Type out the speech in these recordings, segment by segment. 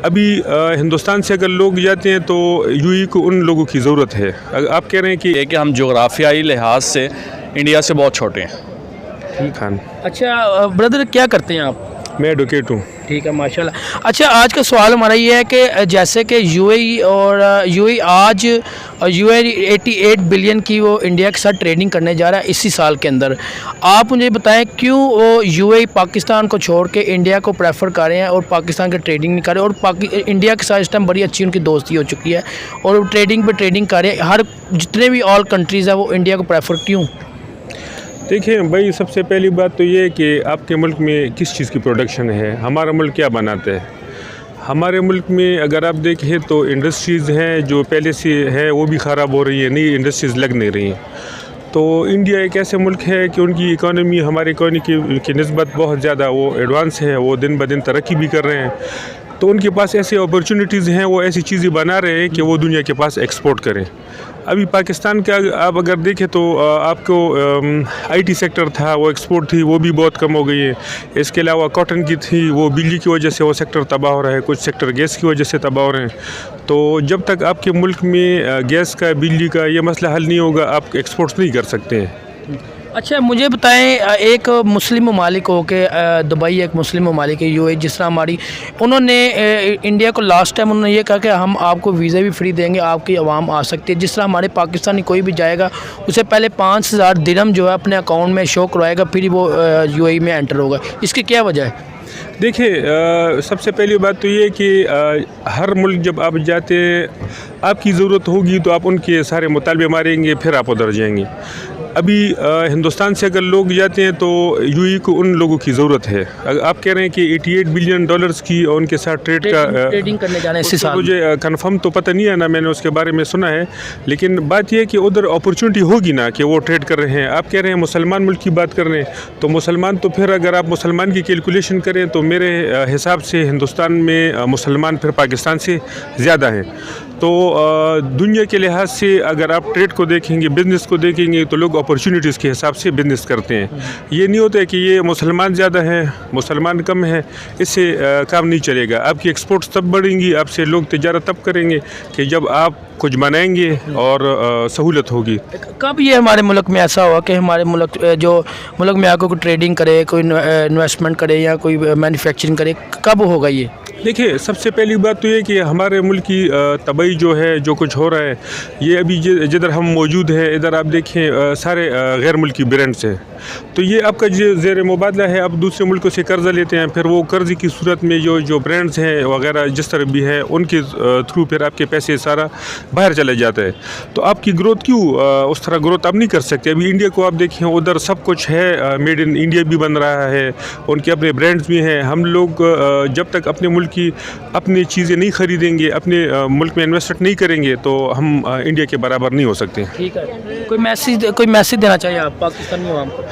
अभी हिंदुस्तान से अगर लोग जाते हैं तो यूएई को उन लोगों की ज़रूरत है। आप कह रहे हैं कि हम जोग्राफियाई लिहाज से इंडिया से बहुत छोटे हैं। ठीक है। अच्छा ब्रदर, क्या करते हैं आप? मैं एडवोकेट हूँ। ठीक है, माशाल्लाह। अच्छा, आज का सवाल हमारा ये है कि जैसे कि यूएई आज 88 बिलियन की वो इंडिया के साथ ट्रेडिंग करने जा रहा है इसी साल के अंदर। आप मुझे बताएं क्यों वो यूएई पाकिस्तान को छोड़ के इंडिया को प्रेफर कर रहे हैं और पाकिस्तान के ट्रेडिंग नहीं कर रहे, और इंडिया के साथ इस टाइम बड़ी अच्छी उनकी दोस्ती हो चुकी है और वो ट्रेडिंग पे ट्रेडिंग कर रहे हैं। हर जितने भी ऑल कंट्रीज़ है वो इंडिया को प्रेफर क्यों? देखिए भाई, सबसे पहली बात तो ये है कि आपके मुल्क में किस चीज़ की प्रोडक्शन है, हमारा मुल्क क्या बनाता है। हमारे मुल्क में अगर आप देखें तो इंडस्ट्रीज़ हैं जो पहले से है वो भी ख़राब हो रही है, नई इंडस्ट्रीज़ लग नहीं रही हैं। तो इंडिया एक ऐसे मुल्क है कि उनकी इकॉनमी हमारी इकॉनमी की निस्बत बहुत ज़्यादा वो एडवांस है, वो दिन ब दिन तरक्की भी कर रहे हैं। तो उनके पास ऐसी अपॉर्चुनिटीज़ हैं, वो ऐसी चीज़ें बना रहे हैं कि वो दुनिया के पास एक्सपोर्ट करें। अभी पाकिस्तान का आप अगर देखें तो आपको आईटी सेक्टर था, वो एक्सपोर्ट थी, वो भी बहुत कम हो गई है। इसके अलावा कॉटन की थी, वो बिजली की वजह से वो सेक्टर तबाह हो रहा है, कुछ सेक्टर गैस की वजह से तबाह हो रहे हैं। तो जब तक आपके मुल्क में गैस का, बिजली का ये मसला हल नहीं होगा, आप एक्सपोर्ट्स नहीं कर सकते हैं। अच्छा, मुझे बताएं, एक मुस्लिम ममालिक हो के दुबई एक मुस्लिम ममालिक है, यूएई, जिस तरह हमारी उन्होंने इंडिया को लास्ट टाइम उन्होंने ये कहा कि हम आपको वीज़ा भी फ्री देंगे, आपकी आवाम आ सकती है। जिस तरह हमारे पाकिस्तानी कोई भी जाएगा उसे पहले 5000 दिरहम जो है अपने अकाउंट में शो करवाएगा, फिर वो यूएई में एंटर होगा। इसकी क्या वजह है? देखिए, सबसे पहली बात तो ये है कि हर मुल्क जब आप जाते आपकी ज़रूरत होगी तो आप उनके सारे मुतालबे मारेंगे, फिर आप उधर जाएंगे। अभी हिंदुस्तान से अगर लोग जाते हैं तो यूएई को उन लोगों की ज़रूरत है। आप कह रहे हैं कि 88 बिलियन डॉलर्स की और उनके साथ ट्रेडिंग करने जाना है इसी साल। मुझे कंफर्म तो पता नहीं है ना, मैंने उसके बारे में सुना है, लेकिन बात यह है कि उधर अपॉर्चुनिटी होगी ना कि वो ट्रेड कर रहे हैं। आप कह रहे हैं मुसलमान मुल्क की बात कर रहे हैं, तो मुसलमान तो फिर अगर आप मुसलमान की कैलकुलेशन करें तो मेरे हिसाब से हिंदुस्तान में मुसलमान फिर पाकिस्तान से ज़्यादा हैं। तो दुनिया के लिहाज से अगर आप ट्रेड को देखेंगे, बिज़नेस को देखेंगे, तो लोग अपॉर्चुनिटीज़ के हिसाब से बिज़नेस करते हैं। ये नहीं होता है कि ये मुसलमान ज़्यादा है, मुसलमान कम है, इससे काम नहीं चलेगा। आपकी एक्सपोर्ट्स तब बढ़ेंगी, आपसे लोग तिजारत तब करेंगे कि जब आप कुछ बनाएंगे और सहूलत होगी। कब ये हमारे मुल्क में ऐसा हुआ कि हमारे मुल्क में आकर कोई ट्रेडिंग करे, कोई इन्वेस्टमेंट करे या कोई मैन्युफैक्चरिंग करे, कब होगा ये? देखिए, सबसे पहली बात तो ये कि हमारे मुल्क की तबाही जो है, जो कुछ हो रहा है, ये अभी जिधर हम मौजूद हैं इधर आप देखें सारे गैर मुल्की ब्रांड्स हैं। तो ये आपका जो ज़ेर मुबादला है, आप दूसरे मुल्कों से कर्ज़ा लेते हैं, फिर वो कर्ज़ की सूरत में जो ब्रांड्स हैं वगैरह जिस तरह भी है उनके थ्रू फिर आपके पैसे सारा बाहर चले जाता है। तो आपकी ग्रोथ क्यों उस तरह ग्रोथ आप नहीं कर सकते। अभी इंडिया को आप देखें, उधर सब कुछ है, मेड इन इंडिया भी बन रहा है, उनके अपने ब्रांड्स भी हैं। हम लोग जब तक अपने मुल्क की अपनी चीज़ें नहीं खरीदेंगे, अपने मुल्क में इन्वेस्ट नहीं करेंगे, तो हम इंडिया के बराबर नहीं हो सकते। ठीक है, कोई मैसेज देना चाहिए आप पाकिस्तानी अवाम को?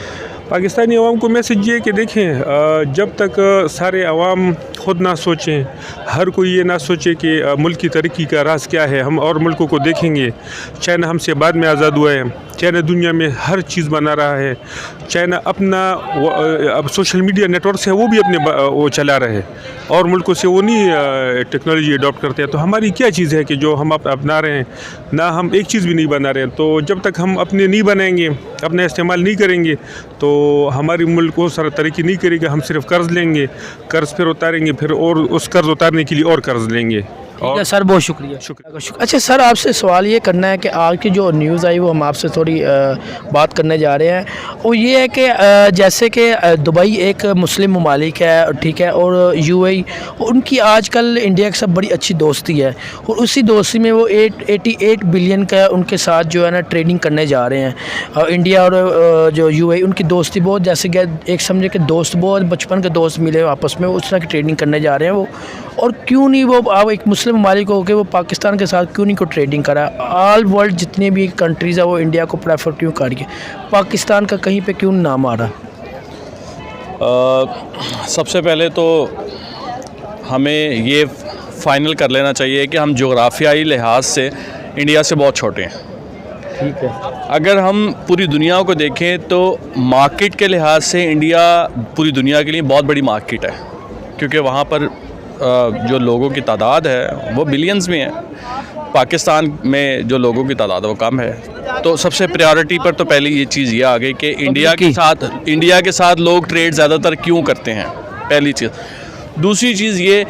पाकिस्तानी अवाम को मैसेज ये कि देखें, जब तक सारे अवाम खुद ना सोचें, हर कोई ये ना सोचे कि मुल्क की तरक्की का राज क्या है। हम और मुल्कों को देखेंगे, चाइना हमसे बाद में आज़ाद हुआ है, चाइना दुनिया में हर चीज़ बना रहा है, चाइना अपना अब सोशल मीडिया नेटवर्क से वो भी अपने वो चला रहे हैं, और मुल्कों से वो नहीं टेक्नोलॉजी अडॉप्ट करते हैं। तो हमारी क्या चीज़ है कि जो हम अपना रहे हैं ना, हम एक चीज़ भी नहीं बना रहे हैं। तो जब तक हम अपने नहीं बनाएंगे, अपना इस्तेमाल नहीं करेंगे, तो हमारी मुल्क को सारा तरक्की नहीं करेगा। हम सिर्फ कर्ज़ लेंगे, कर्ज़ फिर उतारेंगे, फिर और उस कर्ज़ उतारने के लिए और कर्ज़ लेंगे। ठीक है सर, बहुत शुक्रिया। अच्छा सर, आपसे सवाल ये करना है कि आज की जो न्यूज़ आई वो हम आपसे थोड़ी बात करने जा रहे हैं। वो ये है कि जैसे कि दुबई एक मुस्लिम ममालिक है, ठीक है, और यूएई, उनकी आजकल इंडिया के साथ बड़ी अच्छी दोस्ती है, और उसी दोस्ती में वो 88 बिलियन का उनके साथ जो है ना ट्रेडिंग करने जा रहे हैं। इंडिया और जो यूएई, उनकी दोस्ती बहुत, जैसे कि एक समझे कि दोस्त, बहुत बचपन के दोस्त मिले आपस में, उस तरह की ट्रेडिंग करने जा रहे हैं वो। और क्यों नहीं वो, आप एक मुस्लिम ममालिक हो के वो पाकिस्तान के साथ क्यों नहीं को ट्रेडिंग करा? ऑल वर्ल्ड जितने भी कंट्रीज़ है वो इंडिया को प्रेफर क्यों करिए, पाकिस्तान का कहीं पे क्यों नाम आ रहा? सबसे पहले तो हमें ये फ़ाइनल कर लेना चाहिए कि हम जोग्राफियाई लिहाज से इंडिया से बहुत छोटे हैं। ठीक है। अगर हम पूरी दुनिया को देखें तो मार्केट के लिहाज से इंडिया पूरी दुनिया के लिए बहुत बड़ी मार्केट है, क्योंकि वहाँ पर जो लोगों की तादाद है वो बिलियंस में है, पाकिस्तान में जो लोगों की तादाद है वो कम है। तो सबसे प्रायोरिटी पर तो पहले ये चीज़ ये आ गई कि इंडिया के साथ लोग ट्रेड ज़्यादातर क्यों करते हैं, पहली चीज़। दूसरी चीज़ ये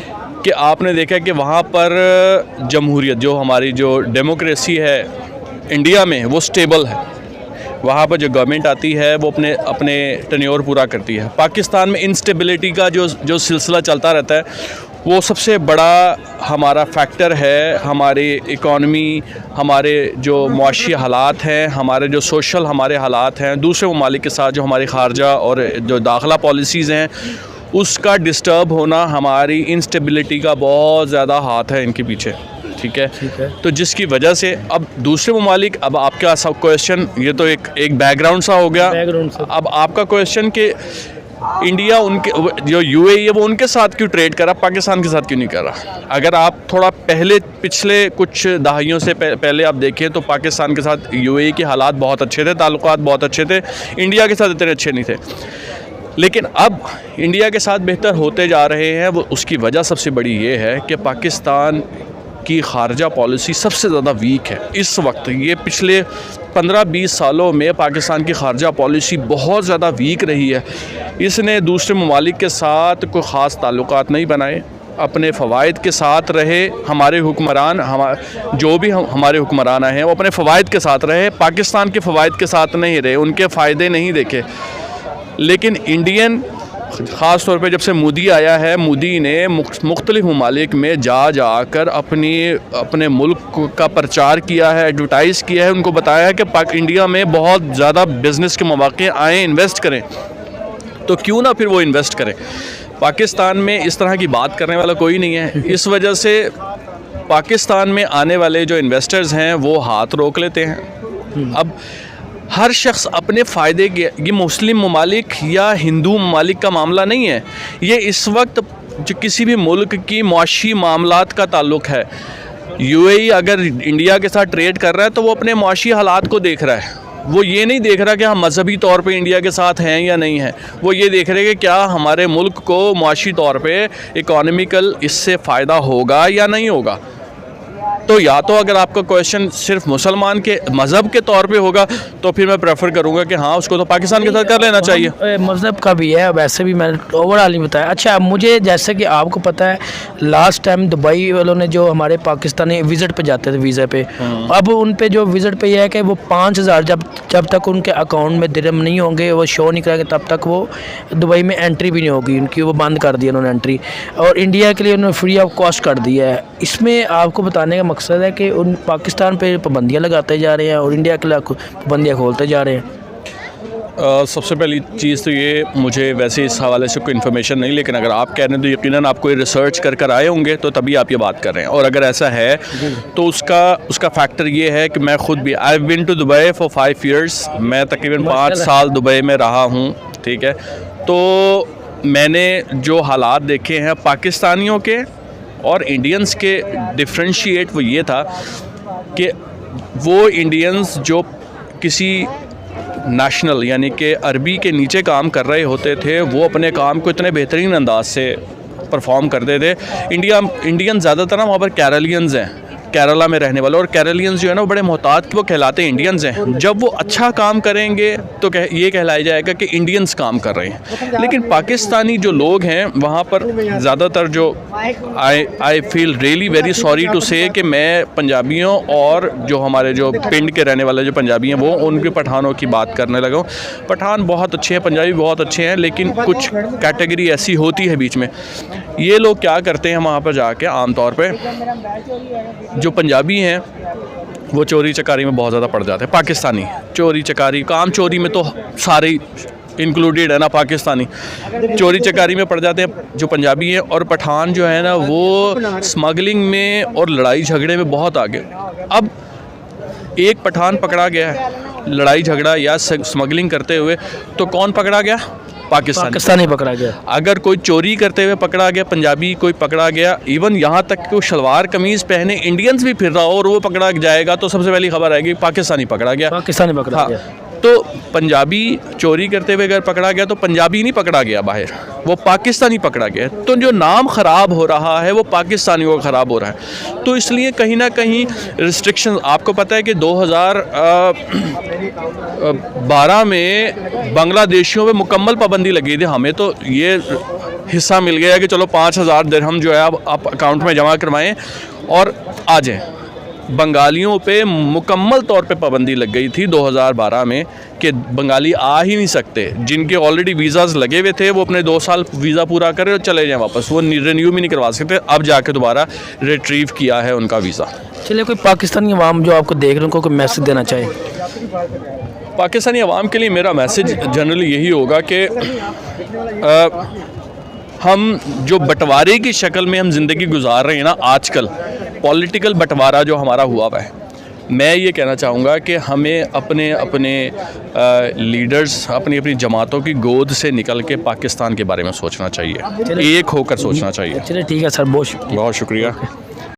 कि आपने देखा कि वहाँ पर जमहूरियत, जो हमारी जो डेमोक्रेसी है इंडिया में, वो स्टेबल है। वहाँ पर जो गवर्नमेंट आती है वो अपने टेन्योर पूरा करती है। पाकिस्तान में इंस्टेबिलिटी का जो सिलसिला चलता रहता है, वो सबसे बड़ा हमारा फैक्टर है। हमारी इकॉनमी, हमारे जो मुआशी हालात हैं, हमारे जो सोशल हमारे हालात हैं, दूसरे ममालिक के साथ जो हमारी खारजा और जो दाखिला पॉलिसीज़ हैं, उसका डिस्टर्ब होना, हमारी इंस्टेबिलिटी का बहुत ज़्यादा हाथ है इनके पीछे। ठीक है। तो जिसकी वजह से अब दूसरे ममालिक, अब आपका सब क्वेश्चन, ये तो एक बैकग्राउंड सा हो गया। अब आपका क्वेश्चन कि इंडिया उनके जो यूएई है वो उनके साथ क्यों ट्रेड कर रहा, पाकिस्तान के साथ क्यों नहीं कर रहा। अगर आप थोड़ा पिछले कुछ दहाइयों से पहले आप देखें तो पाकिस्तान के साथ यूएई के हालात बहुत अच्छे थे, ताल्लुकात बहुत अच्छे थे, इंडिया के साथ इतने अच्छे नहीं थे। लेकिन अब इंडिया के साथ बेहतर होते जा रहे हैं। वो उसकी वजह सबसे बड़ी ये है कि पाकिस्तान की खारजा पॉलिसी सबसे ज़्यादा वीक है इस वक्त। ये पिछले 15-20 सालों में पाकिस्तान की खारजा पॉलिसी बहुत ज़्यादा वीक रही है। इसने दूसरे ममालिक के साथ कोई ख़ास ताल्लुकात नहीं बनाए, अपने फ़वाइद के साथ रहे। हमारे हुक्मरान, जो भी हमारे हुक्मरान आए हैं वो अपने फ़वाइद के साथ रहे, पाकिस्तान के फ़वाइद के साथ नहीं रहे, उनके फ़ायदे नहीं देखे। लेकिन इंडियन, ख़ास तौर पे जब से मोदी आया है, मोदी ने मुख्तलिफ़ ममालिक में जाकर अपने मुल्क का प्रचार किया है, एडवर्टाइज़ किया है, उनको बताया है कि इंडिया में बहुत ज़्यादा बिज़नेस के मौक़े आए, इन्वेस्ट करें। तो क्यों ना फिर वो इन्वेस्ट करें। पाकिस्तान में इस तरह की बात करने वाला कोई नहीं है। इस वजह से पाकिस्तान में आने वाले जो इन्वेस्टर्स हैं वो हाथ रोक लेते हैं। अब हर शख्स अपने फ़ायदे के, ये मुस्लिम ममालिक या हिंदू ममालिक का मामला नहीं है, ये इस वक्त जो किसी भी मुल्क की मुआशी मामलात का ताल्लुक़ है। यूएई अगर इंडिया के साथ ट्रेड कर रहा है तो वो अपने मुआशी हालात को देख रहा है। वो ये नहीं देख रहा कि हम मजहबी तौर पे इंडिया के साथ हैं या नहीं हैं। वो ये देख रहे हैं कि क्या हमारे मुल्क को मुआशी तौर पे इकोनॉमिकल इससे फ़ायदा होगा या नहीं होगा। तो या तो अगर आपका क्वेश्चन सिर्फ मुसलमान के मज़हब के तौर पे होगा तो फिर मैं प्रेफर करूँगा कि हाँ, उसको तो पाकिस्तान के साथ कर लेना चाहिए। मज़हब का भी है, वैसे भी मैंने ओवरऑल नहीं बताया। अच्छा, मुझे जैसे कि आपको पता है लास्ट टाइम दुबई वालों ने जो हमारे पाकिस्तानी विज़िट पे जाते थे वीज़ा पे, अब उन पे जो विज़िट पे यह है कि वो 5,000 जब तक उनके अकाउंट में दिरहम नहीं होंगे, वो शो नहीं कराएंगे, तब तक वो दुबई में एंट्री भी नहीं होगी उनकी। वो बंद कर दिया उन्होंने एंट्री, और इंडिया के लिए उन्होंने फ्री ऑफ कॉस्ट कर दिया है। इसमें आपको बताने का मकसद है कि उन पाकिस्तान पे पाबंदियाँ लगाते जा रहे हैं और इंडिया के लिए पाबंदियाँ खोलते जा रहे हैं। सबसे पहली चीज़ तो ये, मुझे वैसे इस हवाले से कोई इन्फॉर्मेशन नहीं, लेकिन अगर आप कह रहे हैं तो यकीनन आप कोई रिसर्च कर आए होंगे तो तभी आप ये बात कर रहे हैं। और अगर ऐसा है तो उसका फैक्टर ये है कि मैं ख़ुद भी, I have been to Dubai for 5 years. मैं तकरीबन 5 साल दुबई में रहा हूँ। ठीक है। तो मैंने जो हालात देखे हैं पाकिस्तानियों के और इंडियंस के, डिफ्रेंशिएट वो ये था कि वो इंडियंस जो किसी नेशनल यानी कि अरबी के नीचे काम कर रहे होते थे, वो अपने काम को इतने बेहतरीन अंदाज से परफॉर्म करते थे। इंडियन ज़्यादातर ना वहाँ पर केरलियंस हैं, केरला में रहने वाले, और केरलियंस जो है ना वो बड़े मोहतात, वो कहलाते इंडियंस हैं। जब वो अच्छा काम करेंगे तो ये कहलाया जाएगा कि इंडियंस काम कर रहे हैं। लेकिन पाकिस्तानी जो लोग हैं वहाँ पर ज़्यादातर जो I feel really very sorry to say कि मैं पंजाबियों और जो हमारे जो पिंड के रहने वाले जो पंजाबी हैं वो उनके पठानों की बात करने लगा हूँ। पठान बहुत अच्छे हैं, पंजाबी बहुत अच्छे हैं, लेकिन कुछ कैटेगरी ऐसी होती है बीच में। ये लोग क्या करते हैं वहाँ पर जाके, आम तौर पे जो पंजाबी हैं वो चोरी चकारी में बहुत ज़्यादा पड़ जाते हैं। पाकिस्तानी चोरी चकारी, काम चोरी में तो सारे इंक्लूडेड है ना, पाकिस्तानी चोरी चकारी में पड़ जाते हैं जो पंजाबी हैं। और पठान जो है ना वो स्मगलिंग में और लड़ाई झगड़े में बहुत आगे। अब एक पठान पकड़ा गया है लड़ाई झगड़ा या स्मगलिंग करते हुए, तो कौन पकड़ा गया? पाकिस्तानी पकड़ा गया। अगर कोई चोरी करते हुए पकड़ा गया, पंजाबी कोई पकड़ा गया, इवन यहाँ तक कि शलवार कमीज़ पहने इंडियंस भी फिर रहा हो और वो पकड़ा जाएगा, तो सबसे पहली खबर आएगी पाकिस्तानी पकड़ा गया। पाकिस्तानी पकड़ा गया। तो पंजाबी चोरी करते हुए अगर पकड़ा गया तो पंजाबी नहीं पकड़ा गया बाहर, वो पाकिस्तानी पकड़ा गया। तो जो नाम ख़राब हो रहा है वो पाकिस्तानियों का ख़राब हो रहा है। तो इसलिए कहीं ना कहीं रिस्ट्रिक्शन, आपको पता है कि 2012 में बांग्लादेशियों पे मुकम्मल पाबंदी लगी थी। हमें तो ये हिस्सा मिल गया कि चलो 5,000 दिरहम जो है आप अकाउंट में जमा करवाएं और आ जाएं। बंगालियों पे मुकम्मल तौर पे पाबंदी लग गई थी 2012 में कि बंगाली आ ही नहीं सकते। जिनके ऑलरेडी वीज़ाज़ लगे हुए थे वो अपने 2 साल वीज़ा पूरा करें और चले जाएं वापस, वो रिन्यू भी नहीं करवा सकते। अब जाके दोबारा रिट्रीव किया है उनका वीज़ा। चलिए, कोई पाकिस्तानी अवाम जो आपको देख रहे हैं उनको कोई मैसेज देना चाहे? पाकिस्तानी अवाम के लिए मेरा मैसेज जनरली यही होगा कि हम जो बंटवारे की शक्ल में हम ज़िंदगी गुजार रहे हैं ना आजकल, पॉलिटिकल बंटवारा जो हमारा हुआ है, मैं ये कहना चाहूँगा कि हमें अपने अपने लीडर्स, अपनी अपनी जमातों की गोद से निकल के पाकिस्तान के बारे में सोचना चाहिए, एक होकर सोचना चाहिए। चलिए ठीक है सर, बहुत शुक्रिया। बहुत शुक्रिया।